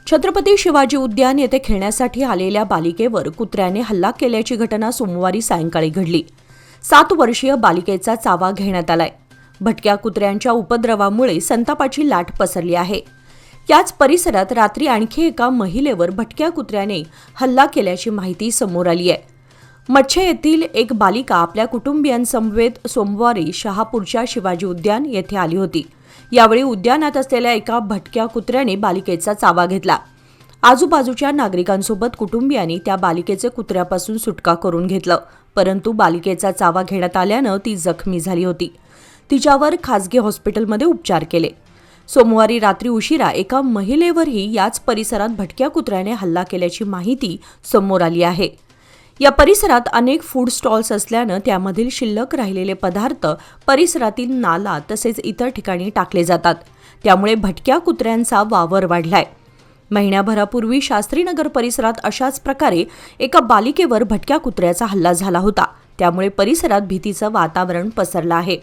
छत्रपती शिवाजी उद्यान येथे खेळण्यासाठी आलेल्या बालिकेवर कुत्र्याने हल्ला केल्याची घटना सोमवारी सायंकाळी घडली। 7 वर्षीय बालिकेचा चावा घेण्यात आलाय। भटक्या कुत्र्यांच्या उपद्रवामुळे संतापाची लाट पसरली आहे। याच परिसरात रात्री आणखी एका महिलेवर भटक्या कुत्र्याने हल्ला केल्याची माहिती समोर आली आहे। मच्छे येथील एक बालिका आपल्या कुटुंबियांसमवेत सोमवारी शहापूरच्या शिवाजी उद्यान येथे आली होती। यावेळी उद्यानात असलेल्या एका भटक्या कुत्र्याने बालिकेचा चावा घेतला। आजूबाजूच्या नागरिकांसोबत कुटुंबियांनी त्या बालिकेचे कुत्र्यापासून सुटका करून घेतलं, परंतु बालिकेचा चावा घेण्यात आल्यानं ती जखमी झाली होती। तिच्यावर खासगी हॉस्पिटलमध्ये उपचार केले। सोमवारी रात्री उशिरा एका महिलेवरही याच परिसरात भटक्या कुत्र्याने हल्ला केल्याची माहिती समोर आली आहे। या परिसरात अनेक फूड स्टॉल्स असल्यानं त्यामधील शिल्लक राहिलेले पदार्थ परिसरातील नाला तसेच इतर ठिकाणी टाकले जातात। त्यामुळे भटक्या कुत्र्यांचा वावर वाढलाय। महिन्याभरापूर्वी शास्त्रीनगर परिसरात अशाच प्रकारे एका बालिकेवर भटक्या कुत्र्याचा हल्ला झाला होता। त्यामुळे परिसरात भीतीचं वातावरण पसरलं आहे।